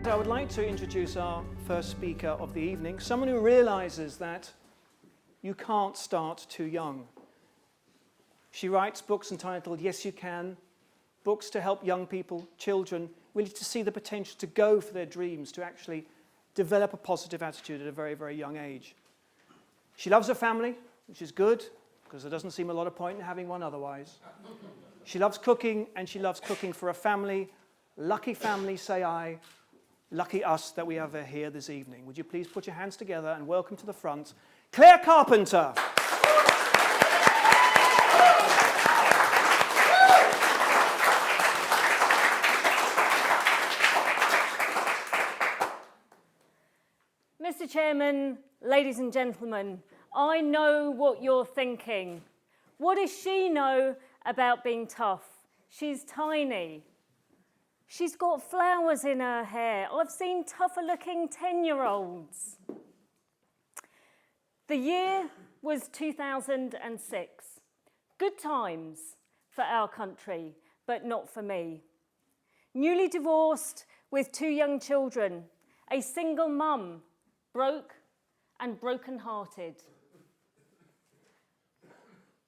I would like to introduce our first speaker of the evening, someone who realizes that you can't start too young. She writes books entitled Yes You Can, books to help young people, children, really to see the potential to go for their dreams, to actually develop a positive attitude at a very, very young age. She loves her family, which is good, because there doesn't seem a lot of point in having one otherwise. She loves cooking, and she loves cooking for a family. Lucky family, say I. Lucky us that we have her here this evening. Would you please put your hands together and welcome to the front, Claire Carpenter. Mr. Chairman, ladies and gentlemen, I know what you're thinking. What does she know about being tough? She's tiny. She's got flowers in her hair. I've seen tougher looking 10-year-olds. The year was 2006. Good times for our country, but not for me. Newly divorced with 2 young children, a single mum, broke and broken-hearted.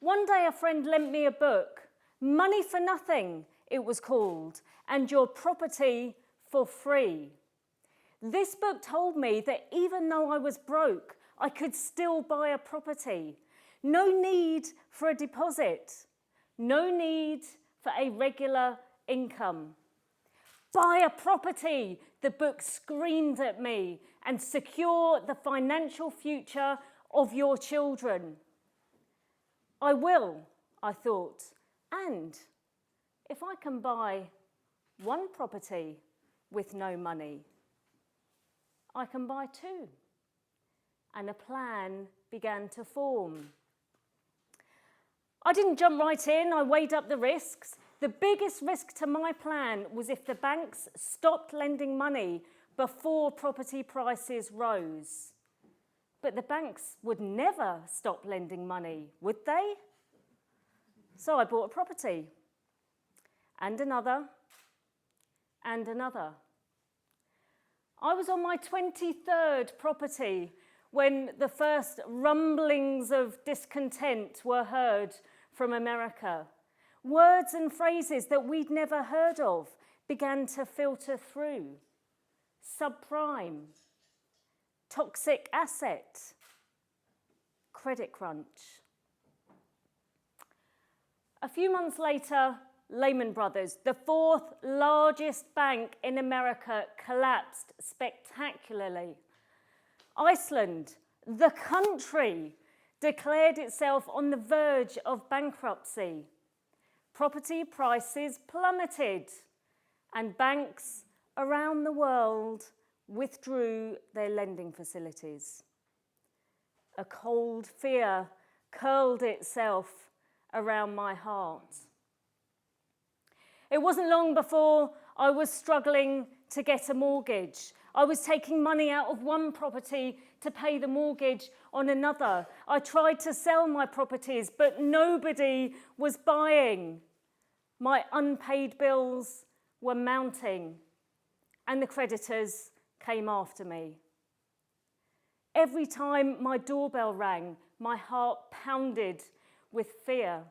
One day a friend lent me a book, Money for Nothing, it was called, and Your Property for Free. This book told me that even though I was broke, I could still buy a property. No need for a deposit. No need for a regular income. Buy a property, the book screamed at me, and secure the financial future of your children. I will, I thought, and if I can buy one property with no money, I can buy 2. And a plan began to form. I didn't jump right in, I weighed up the risks. The biggest risk to my plan was if the banks stopped lending money before property prices rose. But the banks would never stop lending money, would they? So I bought a property, and another, and another. I was on my 23rd property when the first rumblings of discontent were heard from America. Words and phrases that we'd never heard of began to filter through. Subprime, toxic asset, credit crunch. A few months later, Lehman Brothers, the 4th largest bank in America, collapsed spectacularly. Iceland, the country, declared itself on the verge of bankruptcy. Property prices plummeted, and banks around the world withdrew their lending facilities. A cold fear curled itself around my heart. It wasn't long before I was struggling to get a mortgage. I was taking money out of one property to pay the mortgage on another. I tried to sell my properties, but nobody was buying. My unpaid bills were mounting, and the creditors came after me. Every time my doorbell rang, my heart pounded with fear.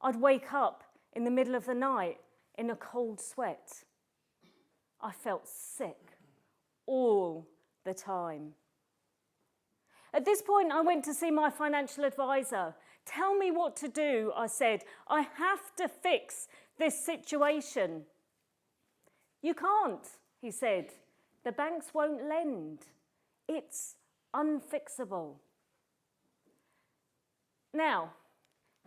I'd wake up in the middle of the night in a cold sweat. I felt sick all the time. At this point, I went to see my financial advisor. Tell me what to do, I said. I have to fix this situation. You can't, he said. The banks won't lend. It's unfixable. Now,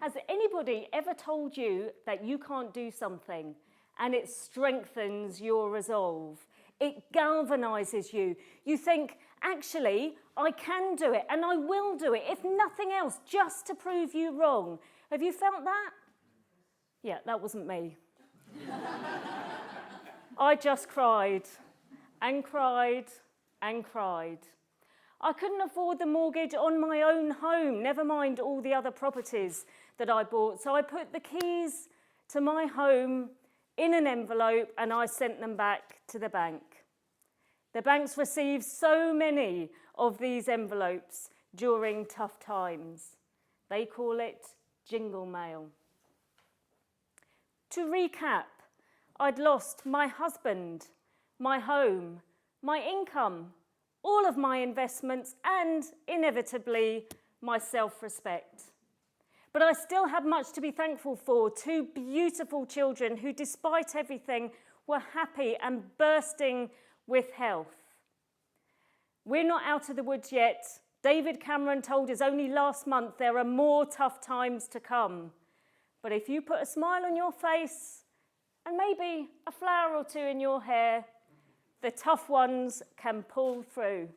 has anybody ever told you that you can't do something and it strengthens your resolve? It galvanizes you. You think, actually, I can do it and I will do it, if nothing else, just to prove you wrong. Have you felt that? Yeah, that wasn't me. I just cried and cried and cried. I couldn't afford the mortgage on my own home, never mind all the other properties that I bought. So I put the keys to my home in an envelope and I sent them back to the bank. The banks receive so many of these envelopes during tough times. They call it jingle mail. To recap, I'd lost my husband, my home, my income, all of my investments, and inevitably, my self-respect. But I still had much to be thankful for. 2 beautiful children who, despite everything, were happy and bursting with health. We're not out of the woods yet. David Cameron told us only last month there are more tough times to come. But if you put a smile on your face and maybe a flower or 2 in your hair, the tough ones can pull through.